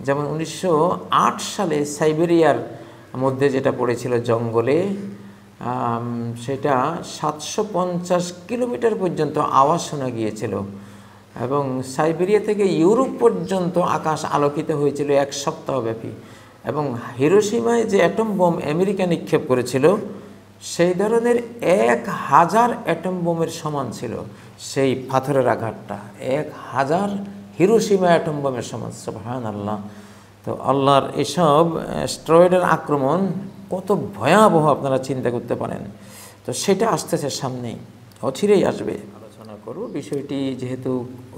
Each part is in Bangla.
যেমন 1908 সালে সাইবেরিয়ার মধ্যে যেটা পড়েছিল জঙ্গলে, সেটা 750 কিলোমিটার পর্যন্ত আওয়াজ শোনা গিয়েছিল এবং সাইবেরিয়া থেকে ইউরোপ পর্যন্ত আকাশ আলোকিত হয়েছিল 1 সপ্তাহ ব্যাপী। এবং হিরোশিমায় যে অ্যাটম বোম আমেরিকা নিক্ষেপ করেছিল সেই ধরনের 1000 অ্যাটম বোমের সমান ছিল সেই পাথরের আঘাতটা, 1000 হিরোশিমা অ্যাটম বোমের সমান। সুবহানাল্লাহ। তো আল্লাহর এসব অ্যাস্টেরয়েডের আক্রমণ কত ভয়াবহ আপনারা চিন্তা করতে পারেন। তো সেটা আসতেছে সামনেই, অচিরেই আসবে। আলোচনা করব বিষয়টি যেহেতু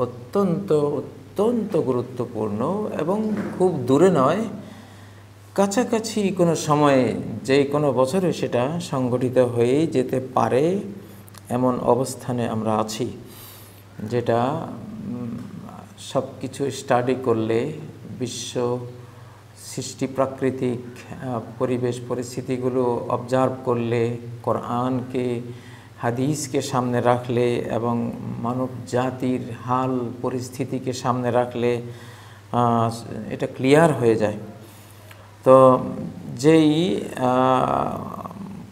অত্যন্ত অত্যন্ত গুরুত্বপূর্ণ এবং খুব দূরে নয়, কাছাকাছি কোনো সময়ে যে কোনো বছরে সেটা সংগঠিত হয়েই যেতে পারে এমন অবস্থানে আমরা আছি, যেটা সব কিছু স্টাডি করলে বিশ্ব সৃষ্টি প্রাকৃতিক পরিবেশ পরিস্থিতিগুলো অবজার্ভ করলে, কোরআনকে হাদিসকে সামনে রাখলে এবং মানব জাতির হাল পরিস্থিতিকে সামনে রাখলে এটা ক্লিয়ার হয়ে যায়। তো যেই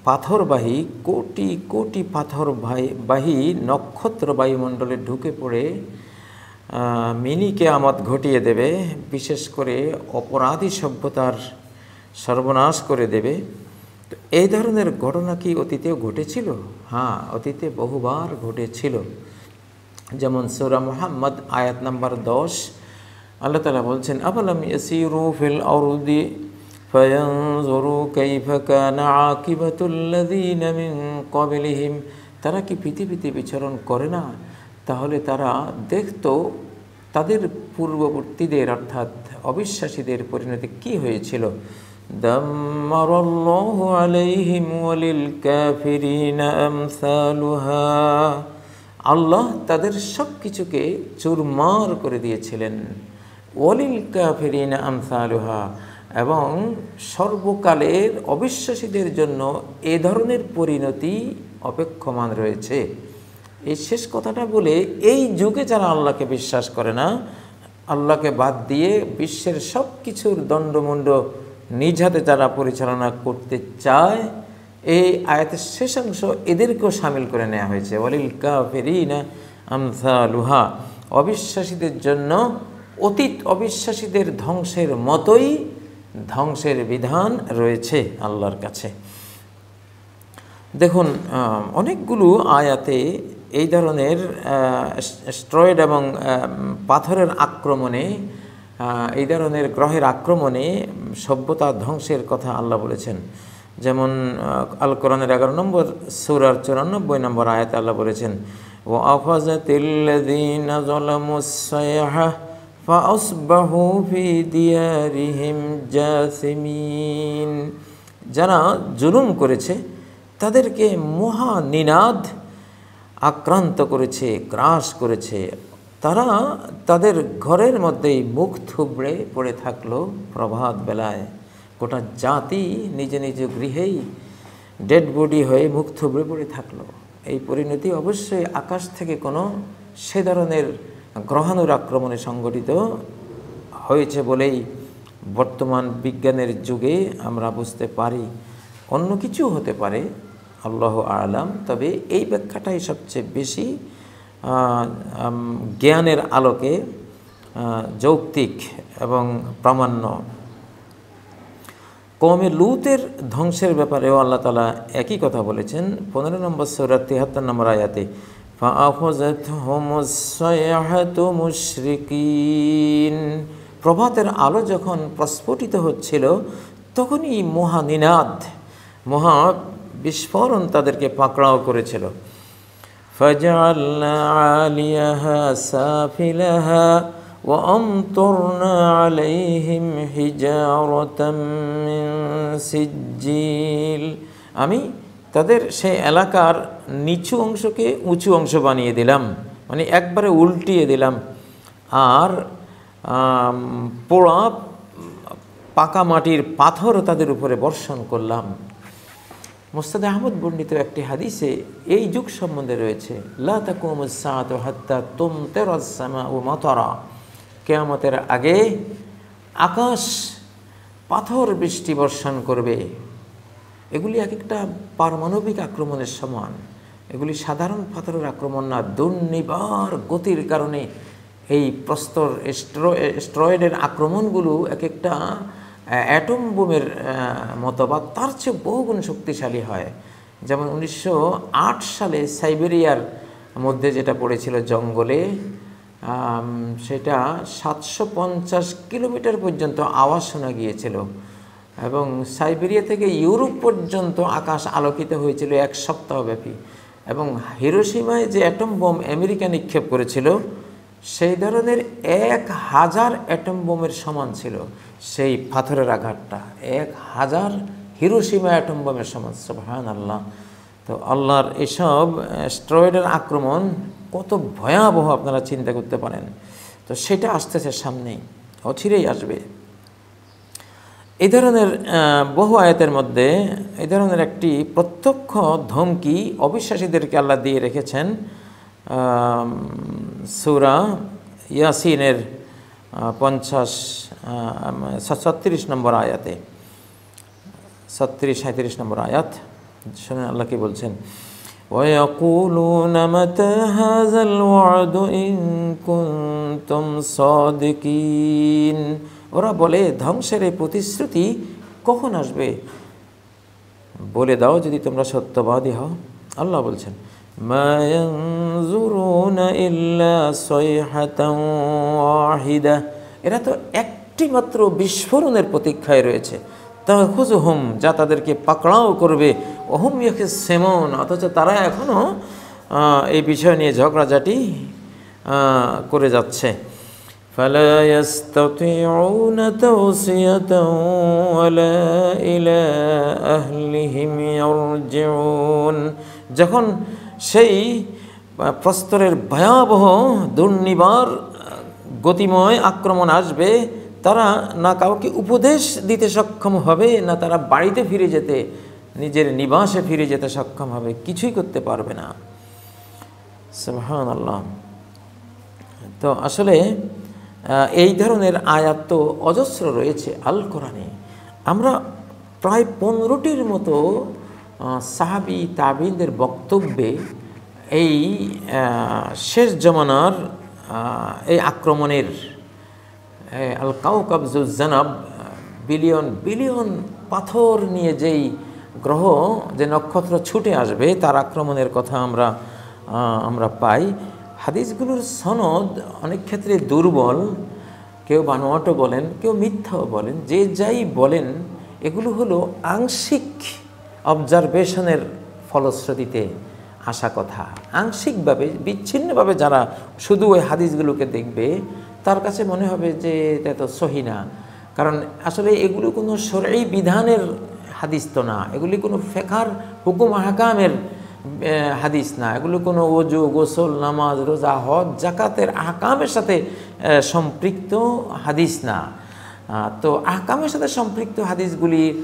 পাথরবাহী কোটি কোটি পাথরবাহী নক্ষত্র বায়ুমণ্ডলে ঢুকে পড়ে মিনি কিয়ামত ঘটিয়ে দেবে, বিশেষ করে অপরাধী সভ্যতার সর্বনাশ করে দেবে, তো এই ধরনের ঘটনা কি অতীতেও ঘটেছিল? হ্যাঁ, অতীতে বহুবার ঘটেছিল। যেমন সূরা মুহাম্মদ আয়াত নাম্বার 10 আল্লাহ তাআলা বলছেন, আফালাম ইয়াসিরু ফিল আরদি ফায়ানজুরু কাইফা কানা আকিবাতুল লাযিনা মিন ক্বাবলিহিম। তারা কি পৃথিবীতে বিচরণ করে না? তাহলে তারা দেখতো তাদের পূর্ববর্তীদের অর্থাৎ অবিশ্বাসীদের পরিণতি কি হয়েছিল। দাম্মারাল্লাহু আলাইহিম ওয়ালিল কাফিরিনা আমসালুহা। আল্লাহ তাদের সব কিছুকে চুরমার করে দিয়েছিলেন। ওয়ালিল কাফিরিনা আমসালুহা, এবং সর্বকালের অবিশ্বাসীদের জন্য এ ধরনের পরিণতি অপেক্ষমান রয়েছে। এই শেষ কথাটা বলে এই যুগে যারা আল্লাহকে বিশ্বাস করে না, আল্লাহকে বাদ দিয়ে বিশ্বের সব কিছুর দণ্ডমুণ্ড নিজ হাতে যারা পরিচালনা করতে চায়, এই আয়াতের শেষাংশ এদেরকেও সামিল করে নেওয়া হয়েছে। ওয়ালিল কাফিরিনা আমসালুহা, অবিশ্বাসীদের জন্য অতীত অবিশ্বাসীদের ধ্বংসের মতোই ধ্বংসের বিধান রয়েছে আল্লাহর কাছে। দেখুন, অনেকগুলো আয়াতে এই ধরনের অ্যাস্টেরয়েড এবং পাথরের আক্রমণে, এই ধরনের গ্রহের আক্রমণে সভ্যতা ধ্বংসের কথা আল্লাহ বলেছেন। যেমন আল কোরআনের 11 নম্বর সূরার 94 নম্বর আয়াতে আল্লাহ বলেছেন, ওয়া আখাযাতিল্লাযীনা যালামুস সাইহা ফাআসবাহু ফি দিয়ারিহিম জাসিমিন। যারা জুলুম করেছে তাদেরকে মহানিনাদ আক্রান্ত করেছে, গ্রাস করেছে। তারা তাদের ঘরের মধ্যেই মুখ থুবড়ে পড়ে থাকলো প্রভাত বেলায়। গোটা জাতি নিজ নিজ গৃহেই ডেড বডি হয়ে মুখ থুবড়ে পড়ে থাকলো। এই পরিণতি অবশ্যই আকাশ থেকে কোনো সে ধরনের গ্রহাণুর আক্রমণে সংঘটিত হয়েছে বলেই বর্তমান বিজ্ঞানের যুগে আমরা বুঝতে পারি। অন্য কিছু হতে পারে, আল্লাহু আ'লাম। তবে এই ব্যাখ্যাটাই সবচেয়ে বেশি জ্ঞানের আলোকে যৌক্তিক এবং প্রামাণ্য। কওমে লূতের ধ্বংসের ব্যাপারেও আল্লাহ তাআলা একই কথা বলেছেন 15 নম্বর সূরা 73 নম্বর আয়াতে, ফাআখাযাতহুমুস সাইহাতু মুশরিকিন। প্রভাতের আলো যখন প্রস্ফুটিত হচ্ছিল তখনই মহানিনাদ, মহা বিস্ফোরণ তাদেরকে পাকড়াও করেছিল। ফাজআলনা আলিয়াহা সাফিলাহা ওয়া আমতারনা আলাইহিম হিজারাতাম মিন সিজ্জিল। আমি তাদের সেই এলাকার নিচু অংশকে উঁচু অংশ বানিয়ে দিলাম, মানে একবারে উল্টিয়ে দিলাম, আর পোড়া পাকা মাটির পাথর তাদের উপরে বর্ষণ করলাম। মুস্তাদ আহমদ বর্ণিত একটি হাদিসে এই যুগ সম্বন্ধে রয়েছে, লা তাকুমুস সাআতু হাত্তা তুমতিরাস সামাউ মাতারা। কিয়ামতের আগে আকাশ পাথর বৃষ্টি বর্ষণ করবে। এগুলি এক একটা পারমাণবিক আক্রমণের সমান। এগুলি সাধারণ পাথরের আক্রমণ না, দুর্নিবার গতির কারণে এই প্রস্তর স্টেরয়েডের আক্রমণগুলো এক একটা অ্যাটম বোমের মতো বা তার চেয়ে বহুগুণ শক্তিশালী হয়। যেমন 1908 সালে সাইবেরিয়ার মধ্যে যেটা পড়েছিল জঙ্গলে, সেটা 750 কিলোমিটার পর্যন্ত আওয়াজ শোনা গিয়েছিল এবং সাইবেরিয়া থেকে ইউরোপ পর্যন্ত আকাশ আলোকিত হয়েছিল 1 সপ্তাহ ব্যাপী। এবং হিরোশিমায় যে অ্যাটম বোম আমেরিকা নিক্ষেপ করেছিল সেই ধরনের 1000 অ্যাটম বোমের সমান ছিল সেই পাথরের আঘাতটা। 1000 হিরোশিমা অ্যাটম বোমের সমান। সুবহানাল্লাহ। তো আল্লাহর এসব স্টেরয়েডের আক্রমণ কত ভয়াবহ আপনারা চিন্তা করতে পারেন। তো সেটা আসতেছে সামনেই, অচিরেই আসবে। এই ধরনের বহু আয়াতের মধ্যে এই ধরনের একটি প্রত্যক্ষ ধমকি অবিশ্বাসীদেরকে আল্লাহ দিয়ে রেখেছেন সূরা ইয়াসিনের 36 নম্বর আয়াতে, 36-37 নম্বর আয়াত। শুনে আল্লাহ কি বলছেন, وَيَقُولُونَ مَتَى هَذَا الْوَعْدُ إِن كُنتُمْ صَادِقِينَ। ওরা বলে ধ্বংসের এই প্রতিশ্রুতি কখন আসবে, বলে দাও যদি তোমরা সত্যবাদী হও। আল্লাহ বলছেন, মা ইয়ানজুরুনা ইল্লা সাইহাতান ওয়াহিদা। এরা তো একটি মাত্র বিস্ফোরণের প্রতীক্ষায় রয়েছে। তাখুযুহুম, যা তাদেরকে পাকড়াও করবে। ওহুম ইয়াখসিমুন, অথচ তারা এখনও এই বিষয় নিয়ে ঝগড়াঝাটি করে যাচ্ছে। ফালা ইয়াস্তাতিউনা তাওসিয়াতান ওয়ালা ইলা আহলিহিম ইয়ারজিউন। যখন সেই প্রস্তরের ভয়াবহ দুর্নিবার গতিময় আক্রমণ আসবে, তারা না কাউকে উপদেশ দিতে সক্ষম হবে, না তারা বাড়িতে ফিরে যেতে, নিজের নিবাসে ফিরে যেতে সক্ষম হবে, কিছুই করতে পারবে না। সুবহানাল্লাহ। তো আসলে এই ধরনের আয়াত তো অজস্র রয়েছে আল কোরআনে। আমরা প্রায় 15টির মতো সাহাবী তাবিনদের বক্তব্যে এই শেষ জমানার এই আক্রমণের আল কাউকাব জুজ্জানাব, বিলিয়ন বিলিয়ন পাথর নিয়ে যেই গ্রহ, যে নক্ষত্র ছুটে আসবে, তার আক্রমণের কথা আমরা পাই। হাদিসগুলোর সনদ অনেক ক্ষেত্রে দুর্বল, কেউ বানোয়াটও বলেন, কেউ মিথ্যাও বলেন। যে যাই বলেন, এগুলো হলো আংশিক অবজারভেশনের ফলশ্রুতিতে আসা কথা। আংশিকভাবে, বিচ্ছিন্নভাবে যারা শুধু ওই হাদিসগুলোকে দেখবে, তার কাছে মনে হবে যে এটা তো সহি না। কারণ আসলে এগুলো কোনো শরঈ বিধানের হাদিস তো না, এগুলি কোনো ফিকহের হুকুম আহকামের হাদিস না, এগুলো কোনো ওযু, গোসল, নামাজ, রোজা, হজ, যাকাতের আহকামের সাথে সম্পৃক্ত হাদিস না। তো আহকামের সাথে সম্পৃক্ত হাদিসগুলির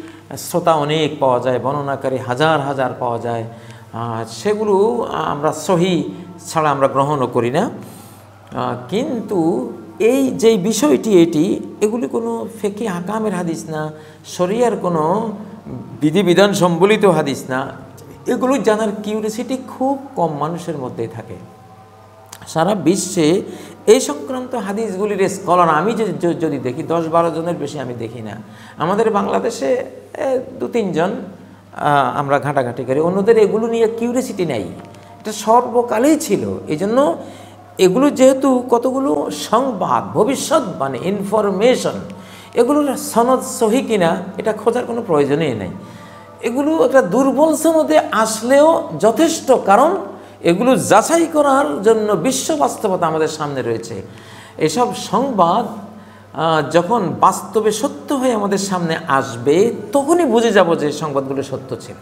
শ্রোতা অনেক পাওয়া যায়, বর্ণনাকারী হাজার হাজার পাওয়া যায়। সেগুলো আমরা সহি ছাড়া আমরা গ্রহণও করি না। কিন্তু এই যে বিষয়টি, এগুলি কোনো ফিকহি আহকামের হাদিস না, শরিয়ার কোনো বিধিবিধান সম্বলিত হাদিস না। এগুলো জানার কিউরিয়াসিটি খুব কম মানুষের মধ্যেই থাকে। সারা বিশ্বে এই সংক্রান্ত হাদিসগুলির স্কলার আমি যদি দেখি, 10-12 জনের বেশি আমি দেখি না। আমাদের বাংলাদেশে 2-3 জন আমরা ঘাটাঘাটি করি, অন্যদের এগুলো নিয়ে কিউরিয়াসিটি নেই। এটা সর্বকালেই ছিল। এই জন্য এগুলো যেহেতু কতগুলো সংবাদ, ভবিষ্যৎবাণী, ইনফরমেশন, এগুলোর সনদ সহি কিনা এটা খোঁজার কোনো প্রয়োজনই নেই। এগুলো একটা দুর্বল সনদে আসলেও যথেষ্ট, কারণ এগুলো যাচাই করার জন্য বিশ্ব বাস্তবতা আমাদের সামনে রয়েছে। এসব সংবাদ যখন বাস্তবে সত্য হয়ে আমাদের সামনে আসবে, তখনই বুঝে যাব যে সংবাদগুলো সত্য ছিল।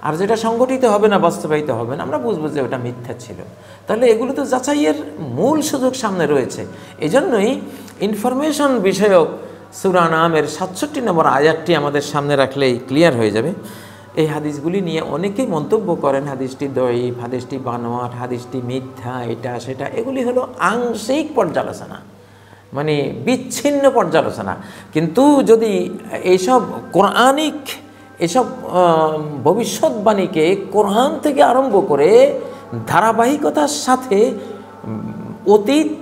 আর যেটা সংগঠিত হবে না, বাস্তবায়িত হবে না, আমরা বুঝবো যে ওটা মিথ্যা ছিল। তাহলে এগুলো তো যাচাইয়ের মূল সুযোগ সামনে রয়েছে। এজন্যই ইনফরমেশন বিষয়ক সূরা নামের 67 নম্বর আয়াতটি আমাদের সামনে রাখলেই ক্লিয়ার হয়ে যাবে। এই হাদিসগুলি নিয়ে অনেকেই মন্তব্য করেন, হাদিসটি দঈফ, হাদিসটি বানোয়াট, হাদিসটি মিথ্যা, এটা সেটা। এগুলি হলো আংশিক পর্যালোচনা। মানে বিচ্ছিন্ন পর্যালোচনা। কিন্তু যদি এইসব কোরআনিক এসব ভবিষ্যৎবাণীকে কোরআন থেকে আরম্ভ করে ধারাবাহিকতার সাথে অতীত,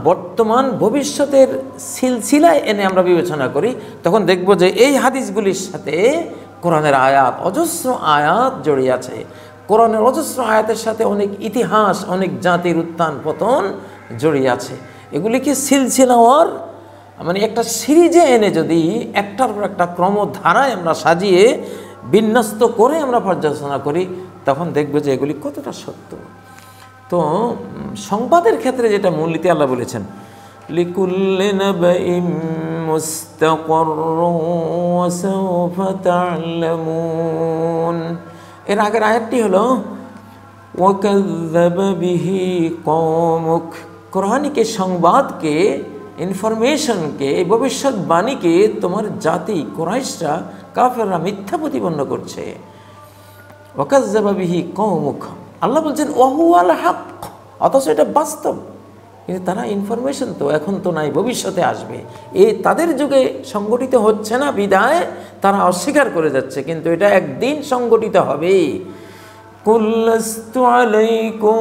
বর্তমান, ভবিষ্যতের সিলসিলায় এনে আমরা বিবেচনা করি, তখন দেখব যে এই হাদিসগুলির সাথে কোরআনের আয়াত, অজস্র আয়াত জড়িয়ে আছে। কোরআনের অজস্র আয়াতের সাথে অনেক ইতিহাস, অনেক জাতির উত্থান পতন জড়িয়ে আছে। এগুলিকে সিলসিলাওয়ার মানে একটা সিরিজে এনে যদি একটার পর একটা ক্রমধারায় আমরা সাজিয়ে বিন্যস্ত করে আমরা পর্যালোচনা করি, তখন দেখব যে এগুলি কতটা সত্য। তো সংবাদের ক্ষেত্রে যেটা মূলনীতি আল্লাহ বলেছেন, লিকুল্লি নাবাইম মুস্তাকাররুন ওয়া সাওফা তা'লামুন। এর আগের আয়াতটি হলো ওয়া কাযযাবা বিহি কওমুক। কোরআনিকে, সংবাদকে, ইনফরমেশনকে, ভবিষ্যৎবাণীকে তোমার জাতি কুরাইশরা, কাফেররা মিথ্যা প্রতিপন্ন করছে। ওয়া কাযযাবা বিহি কওমুক, আল্লাহ বলছেন ওয়াহুয়াল হক, অথচ এটা বাস্তব। কিন্তু তারা ইনফরমেশন তো এখন তো নাই, ভবিষ্যতে আসবে, এই তাদের যুগে সংগঠিত হচ্ছে না বিদায় তারা অস্বীকার করে যাচ্ছে, কিন্তু এটা একদিন সংগঠিত হবে। কুল লাস্তু আলাইকুম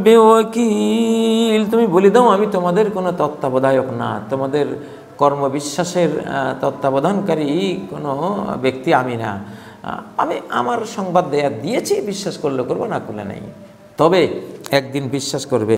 বিওয়াকিল, তুমি বলে দাও আমি তোমাদের কোনো তত্ত্বাবধায়ক না, তোমাদের কর্মবিশ্বাসের তত্ত্বাবধানকারী কোনো ব্যক্তি আমি না। আমি আমার সংবাদ দিয়েছি, বিশ্বাস করলে করবো, না করলে নেই। তবে একদিন বিশ্বাস করবে।